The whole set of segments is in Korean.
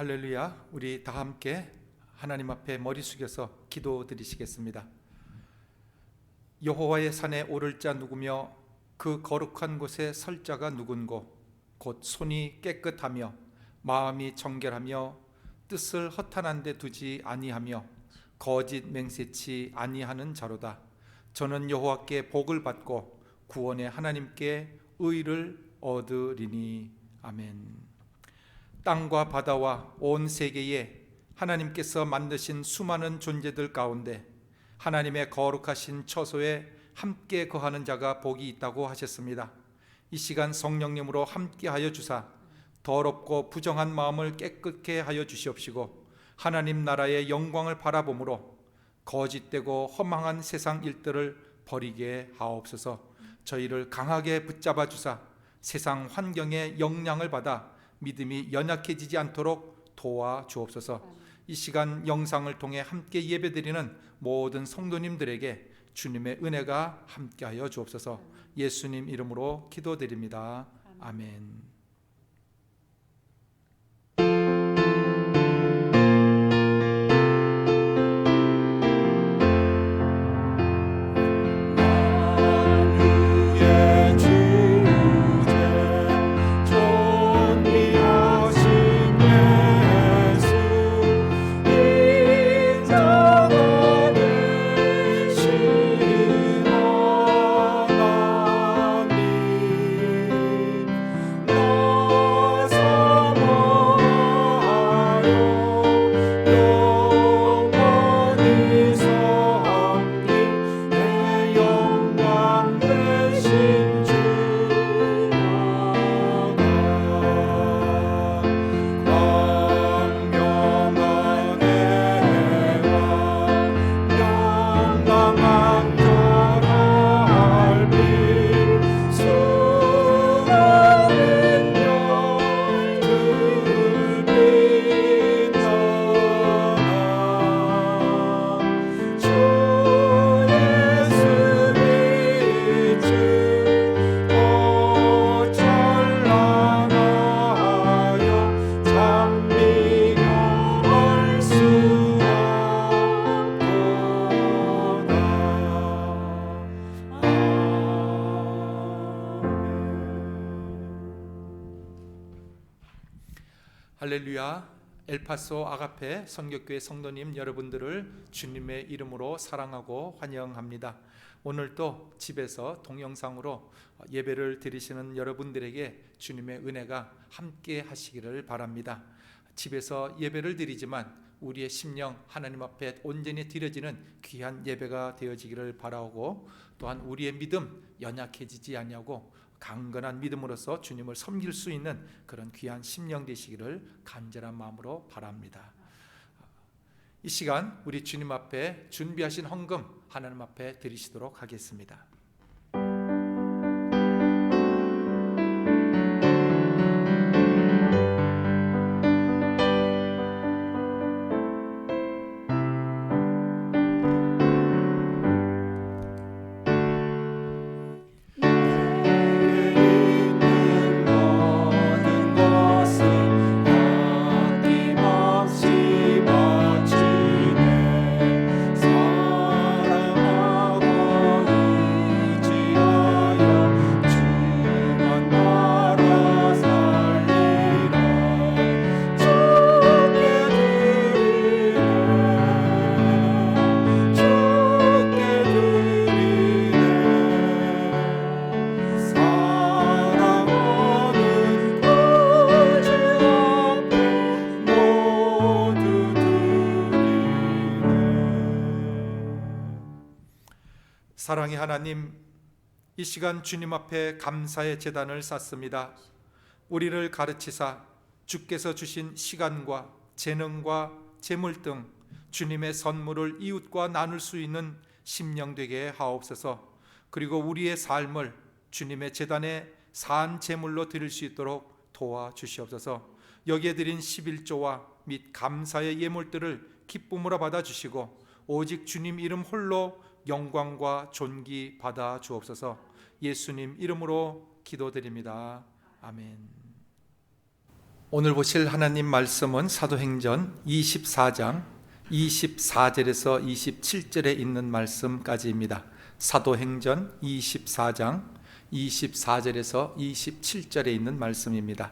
할렐루야. 우리 다 함께 하나님 앞에 머리 숙여서 기도드리시겠습니다. 여호와의 산에 오를 자 누구며 그 거룩한 곳에 설 자가 누군고 곧 손이 깨끗하며 마음이 정결하며 뜻을 허탄한 데 두지 아니하며 거짓 맹세치 아니하는 자로다. 저는 여호와께 복을 받고 구원의 하나님께 의를 얻으리니. 아멘. 땅과 바다와 온 세계에 하나님께서 만드신 수많은 존재들 가운데 하나님의 거룩하신 처소에 함께 거하는 자가 복이 있다고 하셨습니다. 이 시간 성령님으로 함께하여 주사 더럽고 부정한 마음을 깨끗게 하여 주시옵시고 하나님 나라의 영광을 바라봄으로 거짓되고 허망한 세상 일들을 버리게 하옵소서. 저희를 강하게 붙잡아 주사 세상 환경의 영향을 받아 믿음이 연약해지지 않도록 도와 주옵소서. 이 시간 영상을 통해 함께 예배드리는 모든 성도님들에게 주님의 은혜가 함께하여 주옵소서. 예수님 이름으로 기도드립니다. 아멘. 할렐루야. 엘파소 아가페 선교교회 성도님 여러분들을 주님의 이름으로 사랑하고 환영합니다. 오늘도 집에서 동영상으로 예배를 드리시는 여러분들에게 주님의 은혜가 함께 하시기를 바랍니다. 집에서 예배를 드리지만 우리의 심령 하나님 앞에 온전히 드려지는 귀한 예배가 되어지기를 바라고, 또한 우리의 믿음 연약해지지 아니하고 강건한 믿음으로서 주님을 섬길 수 있는 그런 귀한 심령 되시기를 간절한 마음으로 바랍니다. 이 시간 우리 주님 앞에 준비하신 헌금 하나님 앞에 드리시도록 하겠습니다. 사랑의 하나님, 이 시간 주님 앞에 감사의 제단을 쌓습니다. 우리를 가르치사 주께서 주신 시간과 재능과 재물 등 주님의 선물을 이웃과 나눌 수 있는 심령 되게 하옵소서. 그리고 우리의 삶을 주님의 제단에 산 제물로 드릴 수 있도록 도와주시옵소서. 여기에 드린 11조와 및 감사의 예물들을 기쁨으로 받아주시고 오직 주님 이름 홀로 영광과 존귀 받아 주옵소서. 예수님 이름으로 기도드립니다. 아멘. 오늘 보실 하나님 말씀은 사도행전 24장 24절에서 27절에 있는 말씀까지입니다. 사도행전 24장 24절에서 27절에 있는 말씀입니다.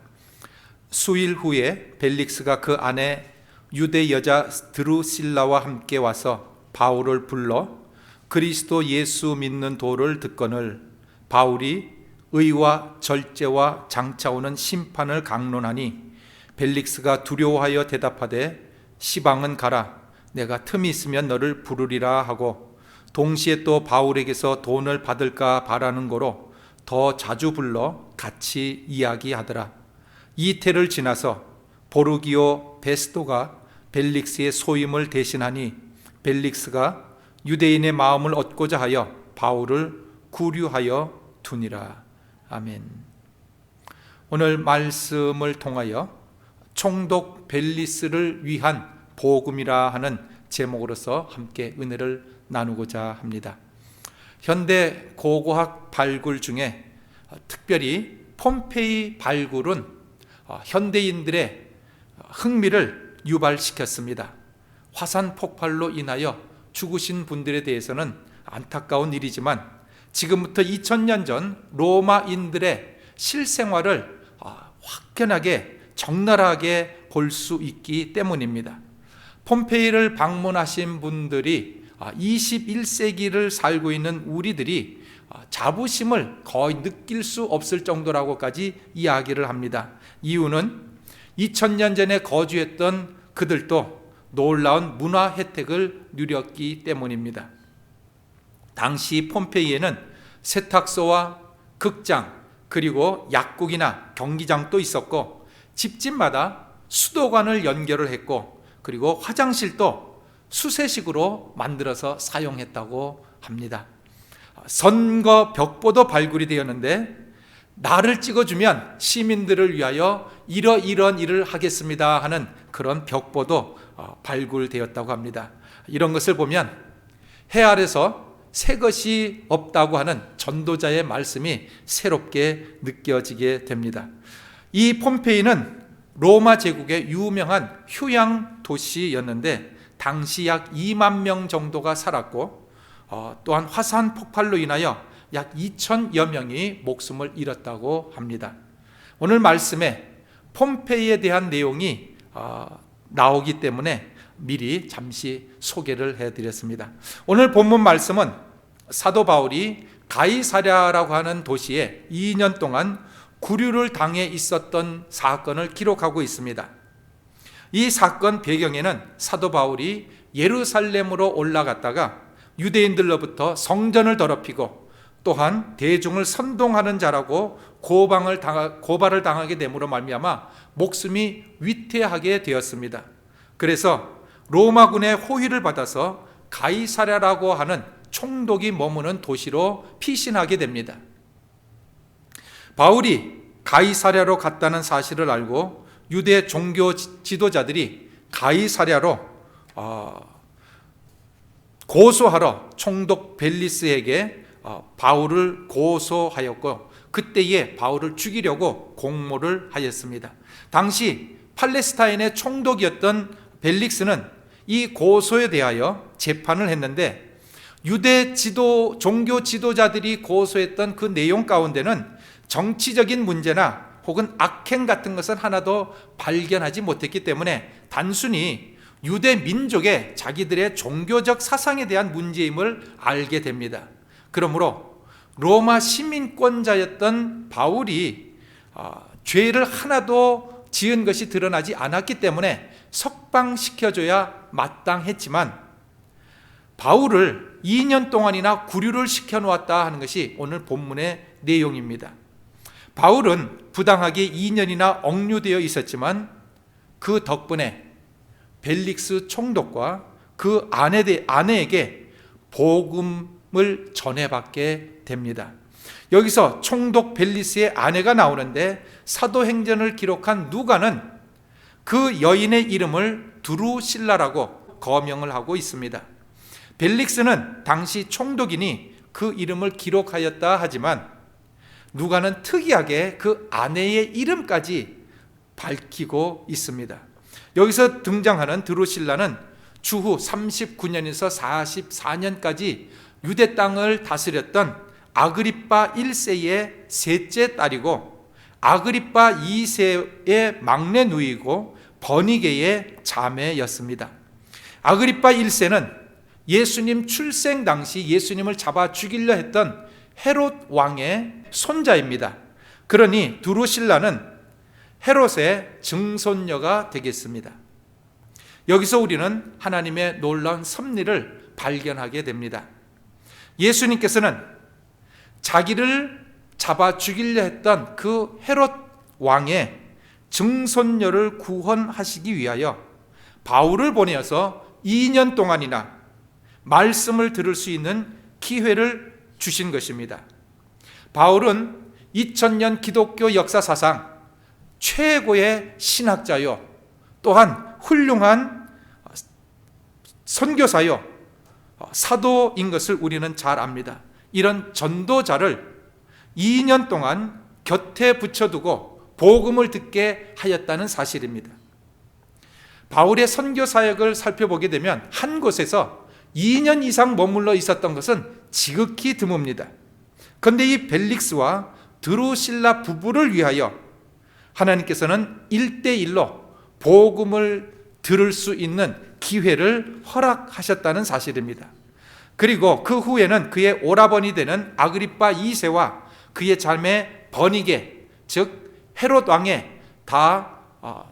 수일 후에 벨릭스가 그 아내 유대 여자 드루실라와 함께 와서 바울을 불러 그리스도 예수 믿는 도를 듣거늘 바울이 의와 절제와 장차 오는 심판을 강론하니 벨릭스가 두려워하여 대답하되 시방은 가라, 내가 틈이 있으면 너를 부르리라 하고, 동시에 또 바울에게서 돈을 받을까 바라는 거로 더 자주 불러 같이 이야기하더라. 이태를 지나서 보르기오 베스도가 벨릭스의 소임을 대신하니 벨릭스가 유대인의 마음을 얻고자 하여 바울을 구류하여 두니라. 아멘. 오늘 말씀을 통하여 총독 벨리스를 위한 복음이라 하는 제목으로서 함께 은혜를 나누고자 합니다. 현대 고고학 발굴 중에 특별히 폼페이 발굴은 현대인들의 흥미를 유발시켰습니다. 화산 폭발로 인하여 죽으신 분들에 대해서는 안타까운 일이지만 지금부터 2000년 전 로마인들의 실생활을 확연하게 적나라하게 볼 수 있기 때문입니다. 폼페이를 방문하신 분들이 21세기를 살고 있는 우리들이 자부심을 거의 느낄 수 없을 정도라고까지 이야기를 합니다. 이유는 2000년 전에 거주했던 그들도 놀라운 문화 혜택을 누렸기 때문입니다. 당시 폼페이에는 세탁소와 극장, 그리고 약국이나 경기장도 있었고 집집마다 수도관을 연결을 했고 그리고 화장실도 수세식으로 만들어서 사용했다고 합니다. 선거 벽보도 발굴이 되었는데 나를 찍어주면 시민들을 위하여 이런 일을 하겠습니다 하는 그런 벽보도 발굴되었다고 합니다. 이런 것을 보면 해 아래서 새 것이 없다고 하는 전도자의 말씀이 새롭게 느껴지게 됩니다. 이 폼페이는 로마 제국의 유명한 휴양 도시였는데 당시 약 2만 명 정도가 살았고 또한 화산 폭발로 인하여 약 2천여 명이 목숨을 잃었다고 합니다. 오늘 말씀에 폼페이에 대한 내용이 나오기 때문에 미리 잠시 소개를 해드렸습니다. 오늘 본문 말씀은 사도 바울이 가이사랴라고 하는 도시에 2년 동안 구류를 당해 있었던 사건을 기록하고 있습니다. 이 사건 배경에는 사도 바울이 예루살렘으로 올라갔다가 유대인들로부터 성전을 더럽히고 또한 대중을 선동하는 자라고 고발을 당하게 됨으로 말미암아 목숨이 위태하게 되었습니다. 그래서 로마군의 호위를 받아서 가이사랴라고 하는 총독이 머무는 도시로 피신하게 됩니다. 바울이 가이사랴로 갔다는 사실을 알고 유대 종교 지도자들이 가이사랴로 고소하러 총독 벨리스에게 바울을 고소하였고 그때에 바울을 죽이려고 공모를 하였습니다. 당시 팔레스타인의 총독이었던 벨릭스는 이 고소에 대하여 재판을 했는데 유대 종교 지도자들이 고소했던 그 내용 가운데는 정치적인 문제나 혹은 악행 같은 것은 하나도 발견하지 못했기 때문에 단순히 유대 민족의 자기들의 종교적 사상에 대한 문제임을 알게 됩니다. 그러므로 로마 시민권자였던 바울이 죄를 하나도 지은 것이 드러나지 않았기 때문에 석방시켜줘야 마땅했지만 바울을 2년 동안이나 구류를 시켜놓았다 하는 것이 오늘 본문의 내용입니다. 바울은 부당하게 2년이나 억류되어 있었지만 그 덕분에 벨릭스 총독과 그 아내에게 복음을 전해받게 됩니다. 여기서 총독 벨리스의 아내가 나오는데 사도행전을 기록한 누가는 그 여인의 이름을 두루실라라고 거명을 하고 있습니다. 벨릭스는 당시 총독이니 그 이름을 기록하였다 하지만 누가는 특이하게 그 아내의 이름까지 밝히고 있습니다. 여기서 등장하는 드루실라는 주후 39년에서 44년까지 유대 땅을 다스렸던 아그리빠 1세의 셋째 딸이고 아그리빠 2세의 막내 누이고 버니게의 자매였습니다. 아그리빠 1세는 예수님 출생 당시 예수님을 잡아 죽이려 했던 헤롯 왕의 손자입니다. 그러니 드루실라는 헤롯의 증손녀가 되겠습니다. 여기서 우리는 하나님의 놀라운 섭리를 발견하게 됩니다. 예수님께서는 자기를 잡아 죽이려 했던 그 헤롯 왕의 증손녀를 구원하시기 위하여 바울을 보내어서 2년 동안이나 말씀을 들을 수 있는 기회를 주신 것입니다. 바울은 2000년 기독교 역사사상 최고의 신학자요, 또한 훌륭한 선교사요, 사도인 것을 우리는 잘 압니다. 이런 전도자를 2년 동안 곁에 붙여두고 복음을 듣게 하였다는 사실입니다. 바울의 선교 사역을 살펴보게 되면 한 곳에서 2년 이상 머물러 있었던 것은 지극히 드뭅니다. 그런데 이 벨릭스와 드루실라 부부를 위하여 하나님께서는 1대1로 복음을 들을 수 있는 기회를 허락하셨다는 사실입니다. 그리고 그 후에는 그의 오라버니 되는 아그리빠 2세와 그의 자매 버니게, 즉 헤롯 왕의 다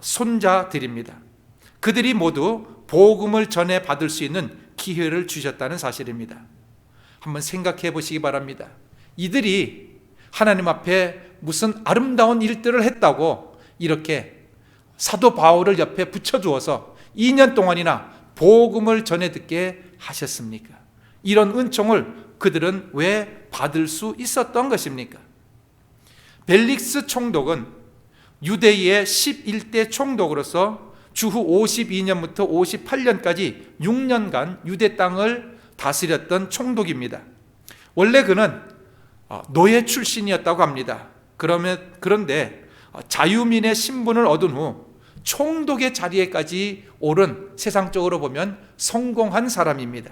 손자들입니다. 그들이 모두 복음을 전해 받을 수 있는 기회를 주셨다는 사실입니다. 한번 생각해 보시기 바랍니다. 이들이 하나님 앞에 무슨 아름다운 일들을 했다고 이렇게 사도 바울을 옆에 붙여두어서 2년 동안이나 복음을 전해 듣게 하셨습니까? 이런 은총을 그들은 왜 받을 수 있었던 것입니까? 벨릭스 총독은 유대의 11대 총독으로서 주후 52년부터 58년까지 6년간 유대 땅을 다스렸던 총독입니다. 원래 그는 노예 출신이었다고 합니다. 그런데 자유민의 신분을 얻은 후 총독의 자리에까지 오른, 세상적으로 보면 성공한 사람입니다.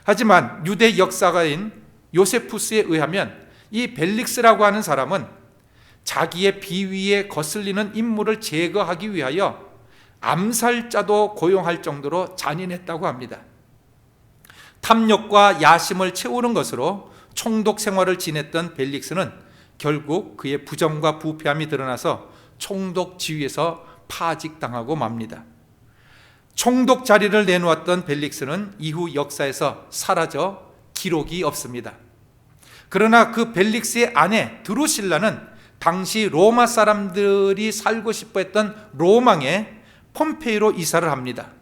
하지만 유대 역사가인 요세푸스에 의하면 이 벨릭스라고 하는 사람은 자기의 비위에 거슬리는 인물을 제거하기 위하여 암살자도 고용할 정도로 잔인했다고 합니다. 탐욕과 야심을 채우는 것으로 총독 생활을 지냈던 벨릭스는 결국 그의 부정과 부패함이 드러나서 총독 지위에서 파직당하고 맙니다. 총독 자리를 내놓았던 벨릭스는 이후 역사에서 사라져 기록이 없습니다. 그러나 그 벨릭스의 아내 드루실라는 당시 로마 사람들이 살고 싶어 했던 로망에 폼페이로 이사를 합니다.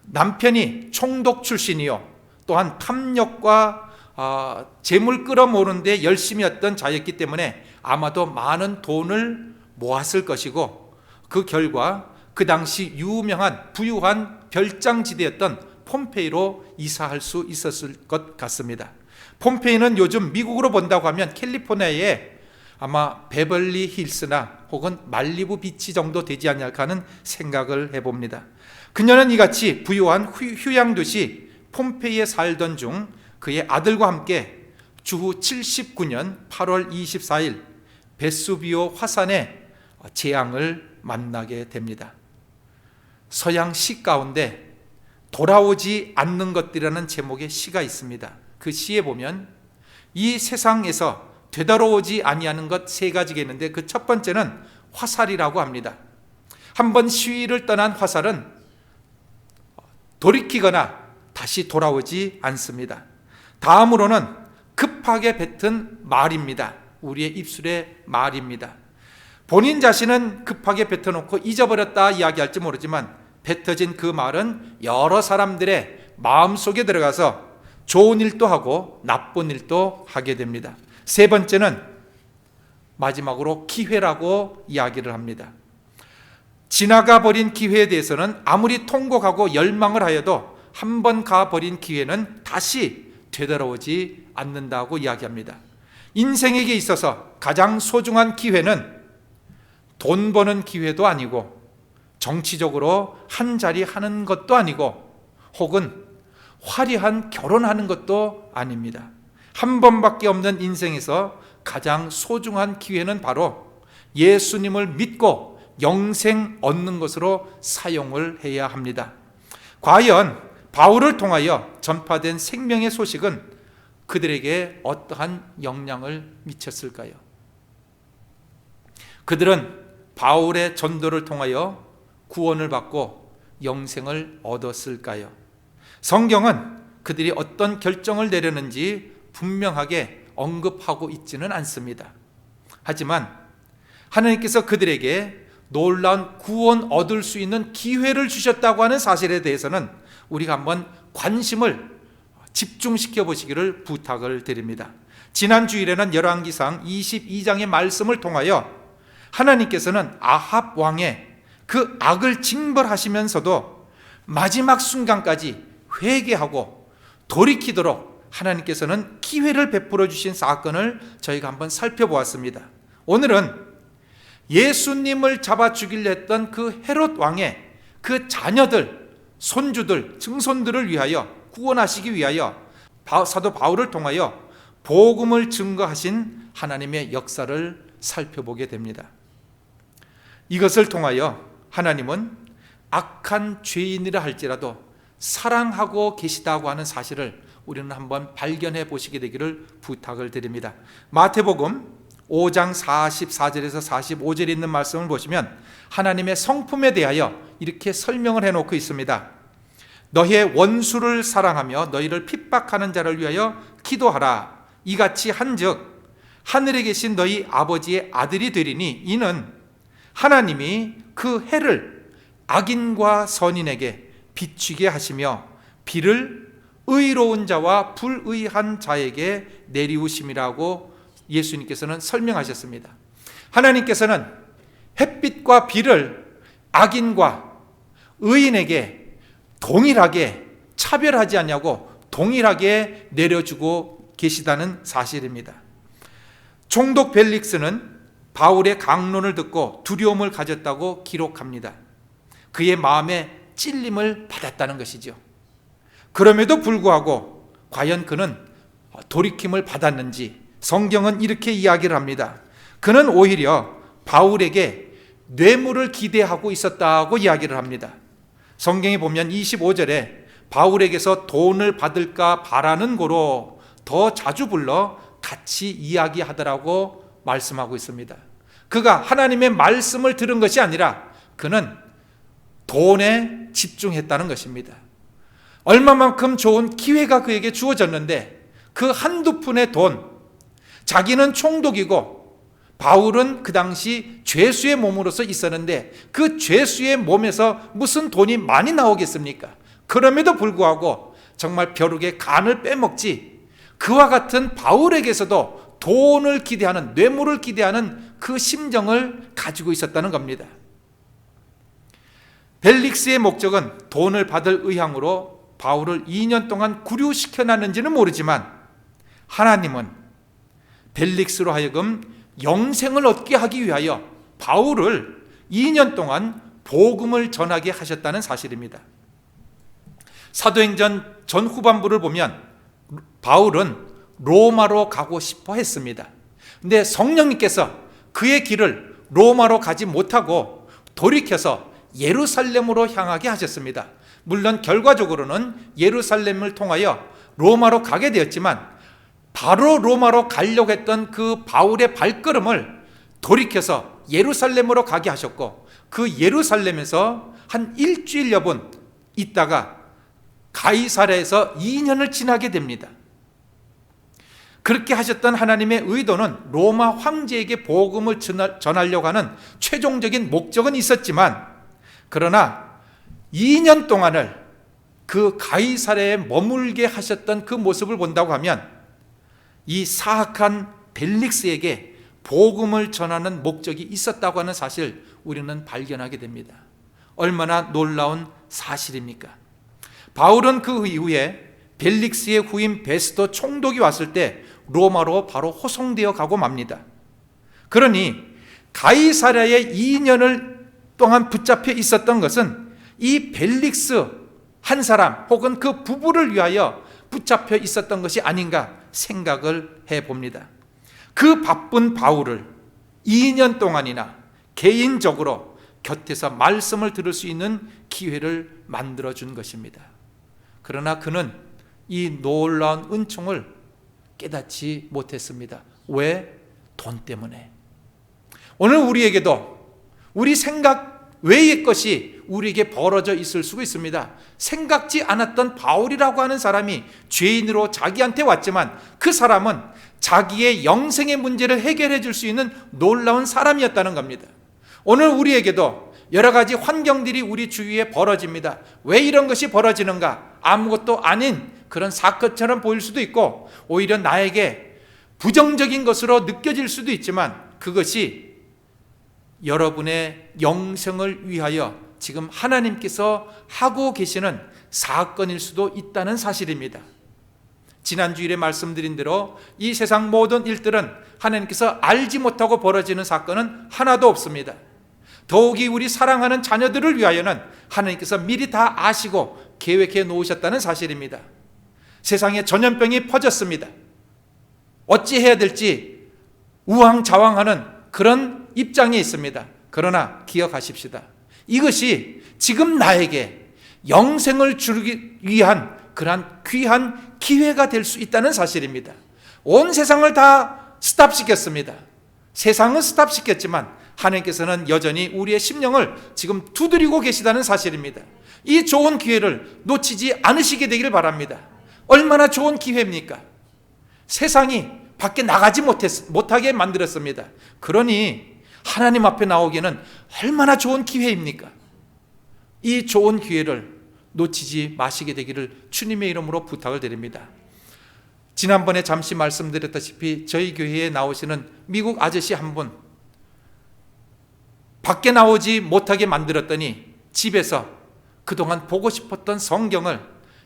남편이 총독 출신이요, 또한 탐욕과 재물 끌어모으는 데 열심히 했던 자였기 때문에 아마도 많은 돈을 모았을 것이고, 그 결과 그 당시 유명한 부유한 별장지대였던 폼페이로 이사할 수 있었을 것 같습니다. 폼페이는 요즘 미국으로 본다고 하면 캘리포니아에 아마 베벌리 힐스나 혹은 말리부 비치 정도 되지 않을까 하는 생각을 해봅니다. 그녀는 이같이 부유한 휴양도시 폼페이에 살던 중 그의 아들과 함께 주후 79년 8월 24일 베수비오 화산의 재앙을 만나게 됩니다. 서양 시 가운데 돌아오지 않는 것들이라는 제목의 시가 있습니다. 그 시에 보면 이 세상에서 되돌아오지 아니하는 것 세 가지가 있는데 그 첫 번째는 화살이라고 합니다. 한번 시위를 떠난 화살은 돌이키거나 다시 돌아오지 않습니다. 다음으로는 급하게 뱉은 말입니다. 우리의 입술의 말입니다. 본인 자신은 급하게 뱉어놓고 잊어버렸다 이야기할지 모르지만 뱉어진 그 말은 여러 사람들의 마음속에 들어가서 좋은 일도 하고 나쁜 일도 하게 됩니다. 세 번째는 마지막으로 기회라고 이야기를 합니다. 지나가 버린 기회에 대해서는 아무리 통곡하고 열망을 하여도 한 번 가버린 기회는 다시 되돌아오지 않는다고 이야기합니다. 인생에게 있어서 가장 소중한 기회는 돈 버는 기회도 아니고 정치적으로 한 자리 하는 것도 아니고 혹은 화려한 결혼하는 것도 아닙니다. 한 번밖에 없는 인생에서 가장 소중한 기회는 바로 예수님을 믿고 영생 얻는 것으로 사용을 해야 합니다. 과연 바울을 통하여 전파된 생명의 소식은 그들에게 어떠한 영향을 미쳤을까요? 그들은 바울의 전도를 통하여 구원을 받고 영생을 얻었을까요? 성경은 그들이 어떤 결정을 내렸는지 분명하게 언급하고 있지는 않습니다. 하지만 하나님께서 그들에게 놀라운 구원 얻을 수 있는 기회를 주셨다고 하는 사실에 대해서는 우리가 한번 관심을 집중시켜 보시기를 부탁을 드립니다. 지난 주일에는 열왕기상 22장의 말씀을 통하여 하나님께서는 아합 왕의 그 악을 징벌하시면서도 마지막 순간까지 회개하고 돌이키도록 하나님께서는 기회를 베풀어 주신 사건을 저희가 한번 살펴보았습니다. 오늘은 예수님을 잡아 죽이려 했던 그 헤롯 왕의 그 자녀들, 손주들, 증손들을 위하여 구원하시기 위하여 사도 바울을 통하여 복음을 증거하신 하나님의 역사를 살펴보게 됩니다. 이것을 통하여 하나님은 악한 죄인이라 할지라도 사랑하고 계시다고 하는 사실을 우리는 한번 발견해 보시게 되기를 부탁을 드립니다. 마태복음 5장 44절에서 45절에 있는 말씀을 보시면 하나님의 성품에 대하여 이렇게 설명을 해놓고 있습니다. 너희의 원수를 사랑하며 너희를 핍박하는 자를 위하여 기도하라. 이같이 한즉 하늘에 계신 너희 아버지의 아들이 되리니 이는 하나님이 그 해를 악인과 선인에게 비추게 하시며 비를 의로운 자와 불의한 자에게 내리우심이라고 예수님께서는 설명하셨습니다. 하나님께서는 햇빛과 비를 악인과 의인에게 동일하게 차별하지 않냐고 동일하게 내려주고 계시다는 사실입니다. 총독 벨릭스는 바울의 강론을 듣고 두려움을 가졌다고 기록합니다. 그의 마음에 찔림을 받았다는 것이죠. 그럼에도 불구하고 과연 그는 돌이킴을 받았는지 성경은 이렇게 이야기를 합니다. 그는 오히려 바울에게 뇌물을 기대하고 있었다고 이야기를 합니다. 성경에 보면 25절에 바울에게서 돈을 받을까 바라는 고로 더 자주 불러 같이 이야기하더라고 말씀하고 있습니다. 그가 하나님의 말씀을 들은 것이 아니라 그는 돈에 집중했다는 것입니다. 얼마만큼 좋은 기회가 그에게 주어졌는데 그 한두 푼의 돈, 자기는 총독이고 바울은 그 당시 죄수의 몸으로서 있었는데 그 죄수의 몸에서 무슨 돈이 많이 나오겠습니까? 그럼에도 불구하고 정말 벼룩의 간을 빼먹지 그와 같은 바울에게서도 돈을 기대하는, 뇌물을 기대하는 그 심정을 가지고 있었다는 겁니다. 벨릭스의 목적은 돈을 받을 의향으로 바울을 2년 동안 구류시켜놨는지는 모르지만 하나님은 벨릭스로 하여금 영생을 얻게 하기 위하여 바울을 2년 동안 복음을 전하게 하셨다는 사실입니다. 사도행전 전후반부를 보면 바울은 로마로 가고 싶어 했습니다. 근데 성령님께서 그의 길을 로마로 가지 못하고 돌이켜서 예루살렘으로 향하게 하셨습니다. 물론 결과적으로는 예루살렘을 통하여 로마로 가게 되었지만 바로 로마로 가려고 했던 그 바울의 발걸음을 돌이켜서 예루살렘으로 가게 하셨고 그 예루살렘에서 한 일주일 여분 있다가 가이사랴에서 2년을 지나게 됩니다. 그렇게 하셨던 하나님의 의도는 로마 황제에게 복음을 전하려고 하는 최종적인 목적은 있었지만 그러나 2년 동안을 그 가이사랴에 머물게 하셨던 그 모습을 본다고 하면 이 사악한 벨릭스에게 복음을 전하는 목적이 있었다고 하는 사실 우리는 발견하게 됩니다. 얼마나 놀라운 사실입니까? 바울은 그 이후에 벨릭스의 후임 베스도 총독이 왔을 때 로마로 바로 호송되어 가고 맙니다. 그러니 가이사랴에 2년을 동안 붙잡혀 있었던 것은 이 벨릭스 한 사람 혹은 그 부부를 위하여 붙잡혀 있었던 것이 아닌가 생각을 해봅니다. 그 바쁜 바울을 2년 동안이나 개인적으로 곁에서 말씀을 들을 수 있는 기회를 만들어준 것입니다. 그러나 그는 이 놀라운 은총을 깨닫지 못했습니다. 왜? 돈 때문에. 오늘 우리에게도 우리 생각 외의 것이 우리에게 벌어져 있을 수가 있습니다. 생각지 않았던 바울이라고 하는 사람이 죄인으로 자기한테 왔지만 그 사람은 자기의 영생의 문제를 해결해 줄 수 있는 놀라운 사람이었다는 겁니다. 오늘 우리에게도 여러 가지 환경들이 우리 주위에 벌어집니다. 왜 이런 것이 벌어지는가? 아무것도 아닌 그런 사건처럼 보일 수도 있고 오히려 나에게 부정적인 것으로 느껴질 수도 있지만 그것이 여러분의 영생을 위하여 지금 하나님께서 하고 계시는 사건일 수도 있다는 사실입니다. 지난 주일에 말씀드린 대로 이 세상 모든 일들은 하나님께서 알지 못하고 벌어지는 사건은 하나도 없습니다. 더욱이 우리 사랑하는 자녀들을 위하여는 하나님께서 미리 다 아시고 계획해 놓으셨다는 사실입니다. 세상에 전염병이 퍼졌습니다. 어찌해야 될지 우왕좌왕하는 그런 입장에 있습니다. 그러나 기억하십시다. 이것이 지금 나에게 영생을 주기 위한 그러한 귀한 기회가 될 수 있다는 사실입니다. 온 세상을 다 스탑시켰습니다. 세상은 스탑시켰지만 하나님께서는 여전히 우리의 심령을 지금 두드리고 계시다는 사실입니다. 이 좋은 기회를 놓치지 않으시게 되기를 바랍니다. 얼마나 좋은 기회입니까? 세상이 밖에 나가지 못하게 만들었습니다. 그러니 하나님 앞에 나오기에는 얼마나 좋은 기회입니까? 이 좋은 기회를 놓치지 마시게 되기를 주님의 이름으로 부탁을 드립니다. 지난번에 잠시 말씀드렸다시피 저희 교회에 나오시는 미국 아저씨 한 분, 밖에 나오지 못하게 만들었더니 집에서 그동안 보고 싶었던 성경을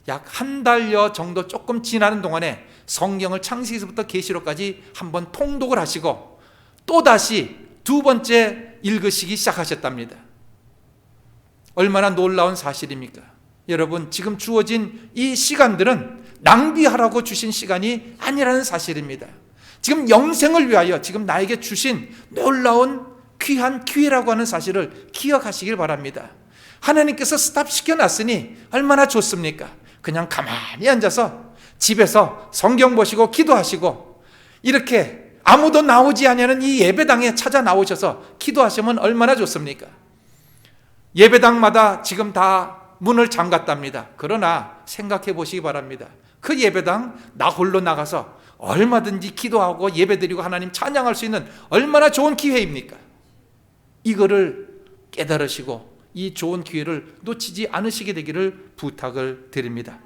약 한 달여 정도 조금 지나는 동안에 성경을 창세기서부터 계시록까지 한번 통독을 하시고 또다시 두 번째 읽으시기 시작하셨답니다. 얼마나 놀라운 사실입니까? 여러분, 지금 주어진 이 시간들은 낭비하라고 주신 시간이 아니라는 사실입니다. 지금 영생을 위하여 지금 나에게 주신 놀라운 귀한 기회라고 하는 사실을 기억하시길 바랍니다. 하나님께서 스탑시켜 놨으니 얼마나 좋습니까? 그냥 가만히 앉아서 집에서 성경 보시고 기도하시고 이렇게 아무도 나오지 않는 이 예배당에 찾아 나오셔서 기도하시면 얼마나 좋습니까? 예배당마다 지금 다 문을 잠갔답니다. 그러나 생각해 보시기 바랍니다. 그 예배당 나 홀로 나가서 얼마든지 기도하고 예배드리고 하나님 찬양할 수 있는 얼마나 좋은 기회입니까? 이거를 깨달으시고 이 좋은 기회를 놓치지 않으시게 되기를 부탁을 드립니다.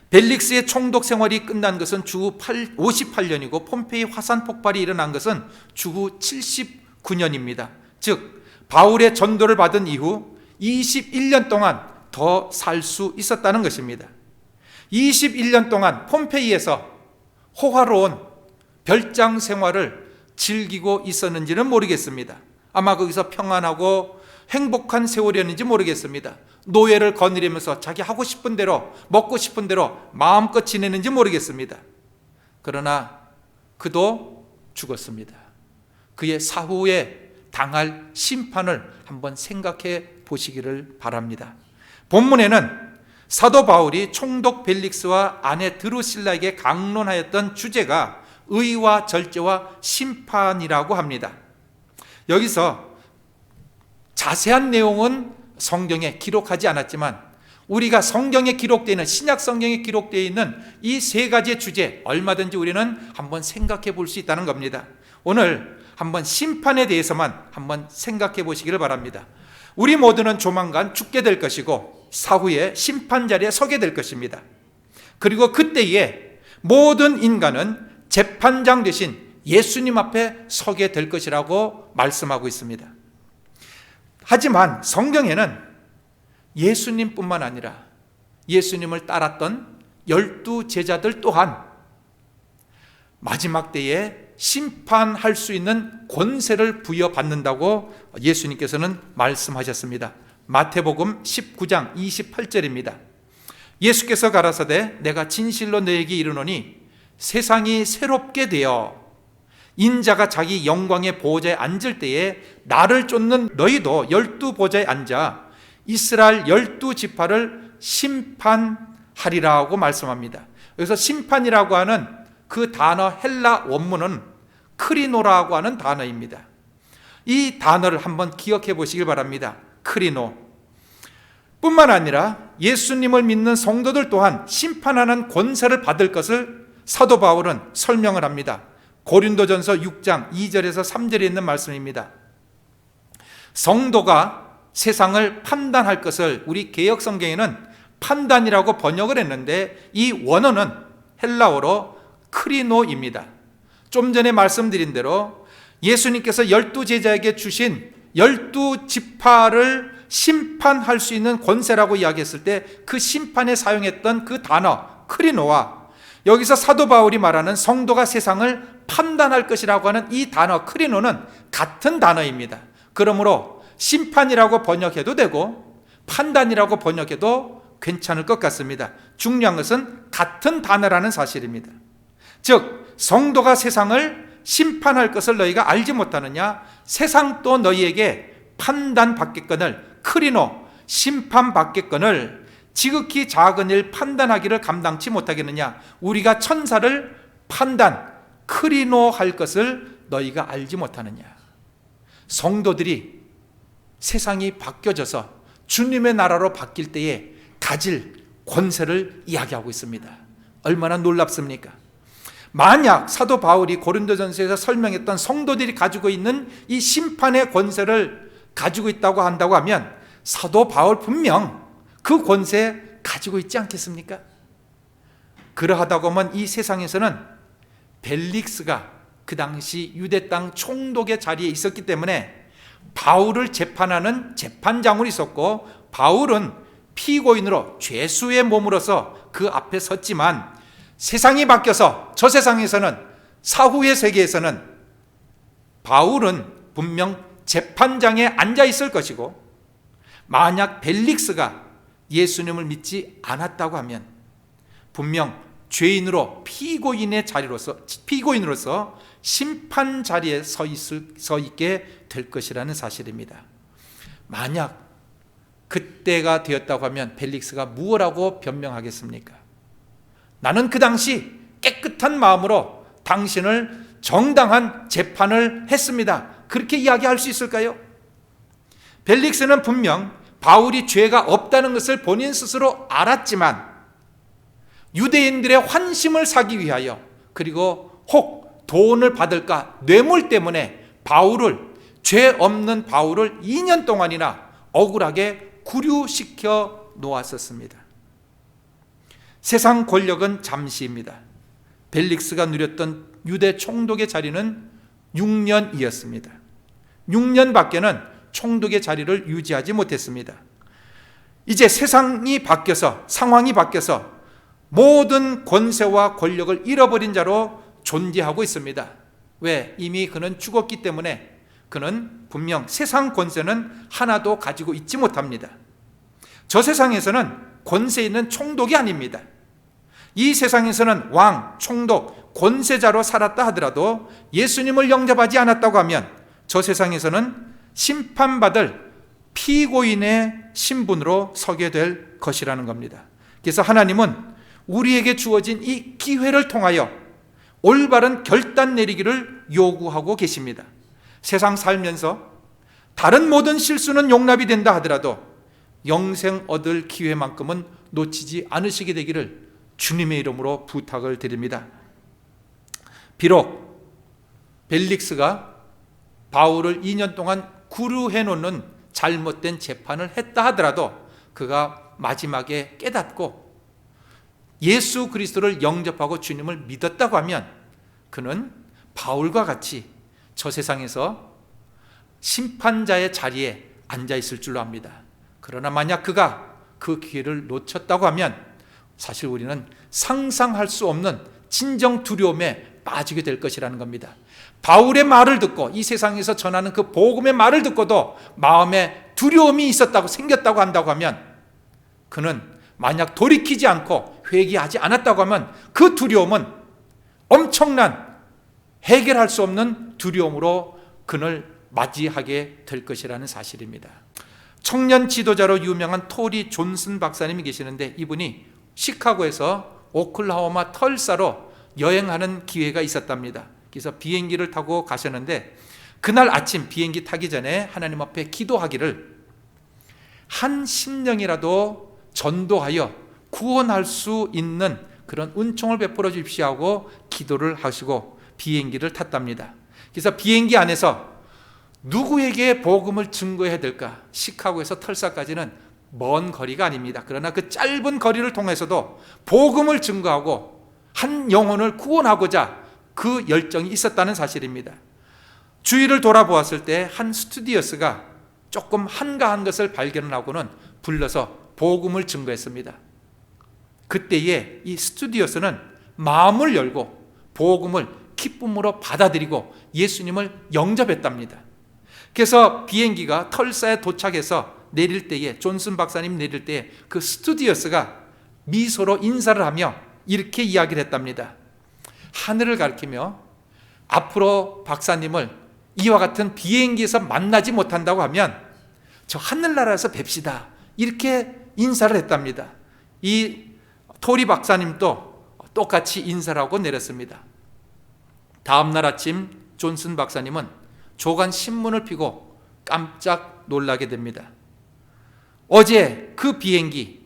벨릭스의 총독 생활이 끝난 것은 주후 58년이고 폼페이 화산 폭발이 일어난 것은 주후 79년입니다. 즉 바울의 전도를 받은 이후 21년 동안 더 살 수 있었다는 것입니다. 21년 동안 폼페이에서 호화로운 별장 생활을 즐기고 있었는지는 모르겠습니다. 아마 거기서 평안하고 행복한 세월이었는지 모르겠습니다. 노예를 거느리면서 자기 하고 싶은 대로 먹고 싶은 대로 마음껏 지내는지 모르겠습니다. 그러나 그도 죽었습니다. 그의 사후에 당할 심판을 한번 생각해 보시기를 바랍니다. 본문에는 사도 바울이 총독 벨릭스와 아내 드루실라에게 강론하였던 주제가 의와 절제와 심판이라고 합니다. 여기서 자세한 내용은 성경에 기록하지 않았지만 우리가 성경에 기록되어 있는 신약 성경에 기록되어 있는 이 세 가지의 주제 얼마든지 우리는 한번 생각해 볼 수 있다는 겁니다. 오늘 한번 심판에 대해서만 한번 생각해 보시기를 바랍니다. 우리 모두는 조만간 죽게 될 것이고 사후에 심판 자리에 서게 될 것입니다. 그리고 그때에 모든 인간은 재판장 대신 예수님 앞에 서게 될 것이라고 말씀하고 있습니다. 하지만 성경에는 예수님뿐만 아니라 예수님을 따랐던 12 제자들 또한 마지막 때에 심판할 수 있는 권세를 부여받는다고 예수님께서는 말씀하셨습니다. 마태복음 19장 28절입니다. 예수께서 가라사대 내가 진실로 너에게 이르노니 세상이 새롭게 되어 인자가 자기 영광의 보좌에 앉을 때에 나를 쫓는 너희도 12보좌에 앉아 이스라엘 12지파를 심판하리라고 말씀합니다. 여기서 심판이라고 하는 그 단어 헬라 원문은 크리노라고 하는 단어입니다. 이 단어를 한번 기억해 보시길 바랍니다. 크리노. 뿐만 아니라 예수님을 믿는 성도들 또한 심판하는 권세를 받을 것을 사도 바울은 설명을 합니다. 고린도전서 6장 2절에서 3절에 있는 말씀입니다. 성도가 세상을 판단할 것을 우리 개역 성경에는 판단이라고 번역을 했는데 이 원어는 헬라어로 크리노입니다. 좀 전에 말씀드린 대로 예수님께서 12제자에게 주신 12지파를 심판할 수 있는 권세라고 이야기했을 때 그 심판에 사용했던 그 단어 크리노와 여기서 사도 바울이 말하는 성도가 세상을 판단할 것이라고 하는 이 단어 크리노는 같은 단어입니다. 그러므로 심판이라고 번역해도 되고 판단이라고 번역해도 괜찮을 것 같습니다. 중요한 것은 같은 단어라는 사실입니다. 즉 성도가 세상을 심판할 것을 너희가 알지 못하느냐? 세상도 너희에게 판단받겠거늘 크리노 심판받겠거늘 지극히 작은 일 판단하기를 감당치 못하겠느냐? 우리가 천사를 판단 크리노 할 것을 너희가 알지 못하느냐? 성도들이 세상이 바뀌어져서 주님의 나라로 바뀔 때에 가질 권세를 이야기하고 있습니다. 얼마나 놀랍습니까? 만약 사도 바울이 고린도전서에서 설명했던 성도들이 가지고 있는 이 심판의 권세를 가지고 있다고 한다고 하면 사도 바울 분명 그 권세 가지고 있지 않겠습니까? 그러하다고 하면 이 세상에서는 벨릭스가 그 당시 유대 땅 총독의 자리에 있었기 때문에 바울을 재판하는 재판장으로 있었고 바울은 피고인으로 죄수의 몸으로서 그 앞에 섰지만 세상이 바뀌어서 저 세상에서는 사후의 세계에서는 바울은 분명 재판장에 앉아 있을 것이고 만약 벨릭스가 예수님을 믿지 않았다고 하면 분명 죄인으로 피고인으로서 심판 자리에 서 있게 될 것이라는 사실입니다. 만약 그때가 되었다고 하면 벨릭스가 무엇라고 변명하겠습니까? 나는 그 당시 깨끗한 마음으로 당신을 정당한 재판을 했습니다. 그렇게 이야기할 수 있을까요? 벨릭스는 분명 바울이 죄가 없다는 것을 본인 스스로 알았지만 유대인들의 환심을 사기 위하여 그리고 혹 돈을 받을까 뇌물 때문에 죄 없는 바울을 2년 동안이나 억울하게 구류시켜 놓았었습니다. 세상 권력은 잠시입니다. 벨릭스가 누렸던 유대 총독의 자리는 6년이었습니다. 6년밖에는 총독의 자리를 유지하지 못했습니다. 이제 세상이 바뀌어서 상황이 바뀌어서 모든 권세와 권력을 잃어버린 자로 존재하고 있습니다. 왜? 이미 그는 죽었기 때문에 그는 분명 세상 권세는 하나도 가지고 있지 못합니다. 저 세상에서는 권세 있는 총독이 아닙니다. 이 세상에서는 왕, 총독, 권세자로 살았다 하더라도 예수님을 영접하지 않았다고 하면 저 세상에서는 심판받을 피고인의 신분으로 서게 될 것이라는 겁니다. 그래서 하나님은 우리에게 주어진 이 기회를 통하여 올바른 결단 내리기를 요구하고 계십니다. 세상 살면서 다른 모든 실수는 용납이 된다 하더라도 영생 얻을 기회만큼은 놓치지 않으시게 되기를 주님의 이름으로 부탁을 드립니다. 비록 벨릭스가 바울을 2년 동안 구류해 놓는 잘못된 재판을 했다 하더라도 그가 마지막에 깨닫고 예수 그리스도를 영접하고 주님을 믿었다고 하면 그는 바울과 같이 저 세상에서 심판자의 자리에 앉아 있을 줄로 압니다. 그러나 만약 그가 그 기회를 놓쳤다고 하면 사실 우리는 상상할 수 없는 진정 두려움에 빠지게 될 것이라는 겁니다. 바울의 말을 듣고 이 세상에서 전하는 그 복음의 말을 듣고도 마음에 두려움이 생겼다고 한다고 하면, 그는 만약 돌이키지 않고 회개하지 않았다고 하면 그 두려움은 엄청난 해결할 수 없는 두려움으로 그를 맞이하게 될 것이라는 사실입니다. 청년 지도자로 유명한 토리 존슨 박사님이 계시는데, 이분이 시카고에서 오클라호마 털사로 여행하는 기회가 있었답니다. 그래서 비행기를 타고 가셨는데, 그날 아침 비행기 타기 전에 하나님 앞에 기도하기를, 한 심령이라도 전도하여 구원할 수 있는 그런 은총을 베풀어 주십시오 하고 기도를 하시고 비행기를 탔답니다. 그래서 비행기 안에서 누구에게 복음을 증거해야 될까? 시카고에서 털사까지는 먼 거리가 아닙니다. 그러나 그 짧은 거리를 통해서도 복음을 증거하고 한 영혼을 구원하고자 그 열정이 있었다는 사실입니다. 주위를 돌아보았을 때 한 스튜디오스가 조금 한가한 것을 발견하고는 불러서 복음을 증거했습니다. 그때에 이 스튜디오스는 마음을 열고 복음을 기쁨으로 받아들이고 예수님을 영접했답니다. 그래서 비행기가 털사에 도착해서 내릴 때에, 존슨 박사님 내릴 때에 그 스튜디오스가 미소로 인사를 하며 이렇게 이야기를 했답니다. 하늘을 가리키며, 앞으로 박사님을 이와 같은 비행기에서 만나지 못한다고 하면 저 하늘나라에서 뵙시다, 이렇게 인사를 했답니다. 이 토리 박사님도 똑같이 인사를 하고 내렸습니다. 다음 날 아침 존슨 박사님은 조간 신문을 펴고 깜짝 놀라게 됩니다. 어제 그 비행기,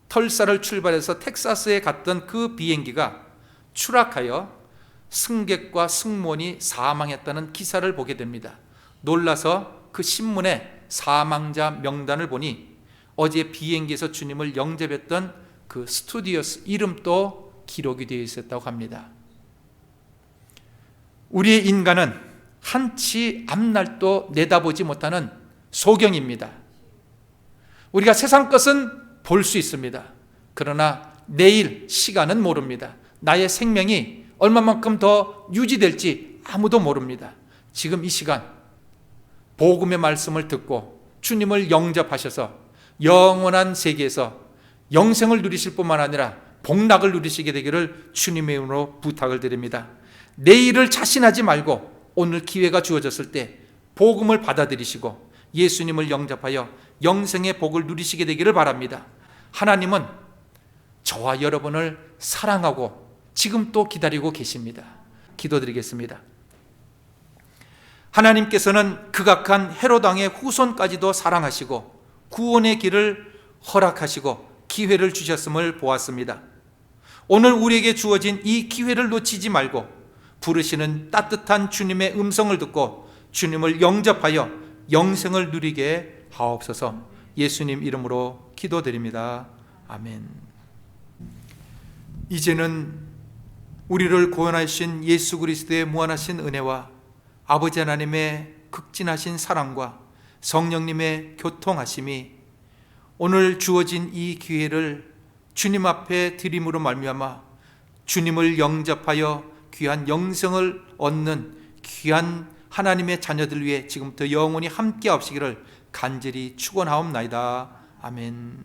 털사를 출발해서 텍사스에 갔던 그 비행기가 추락하여 승객과 승무원이 사망했다는 기사를 보게 됩니다. 놀라서 그 신문에 사망자 명단을 보니 어제 비행기에서 주님을 영접했던 그 스튜디오스 이름도 기록이 되어 있었다고 합니다. 우리의 인간은 한치 앞날도 내다보지 못하는 소경입니다. 우리가 세상 것은 볼 수 있습니다. 그러나 내일 시간은 모릅니다. 나의 생명이 얼마만큼 더 유지될지 아무도 모릅니다. 지금 이 시간 복음의 말씀을 듣고 주님을 영접하셔서 영원한 세계에서 영생을 누리실 뿐만 아니라 복락을 누리시게 되기를 주님의 이름으로 부탁을 드립니다. 내일을 자신하지 말고 오늘 기회가 주어졌을 때 복음을 받아들이시고 예수님을 영접하여 영생의 복을 누리시게 되기를 바랍니다. 하나님은 저와 여러분을 사랑하고 지금 또 기다리고 계십니다. 기도드리겠습니다. 하나님께서는 극악한 헤롯 왕의 후손까지도 사랑하시고 구원의 길을 허락하시고 기회를 주셨음을 보았습니다. 오늘 우리에게 주어진 이 기회를 놓치지 말고 부르시는 따뜻한 주님의 음성을 듣고 주님을 영접하여 영생을 누리게 하옵소서. 예수님 이름으로 기도드립니다. 아멘. 이제는 우리를 구원하신 예수 그리스도의 무한하신 은혜와 아버지 하나님의 극진하신 사랑과 성령님의 교통하심이 오늘 주어진 이 기회를 주님 앞에 드림으로 말미암아 주님을 영접하여 귀한 영생을 얻는 귀한 하나님의 자녀들 위해 지금부터 영원히 함께 하시기를 간절히 축원하옵나이다. 아멘.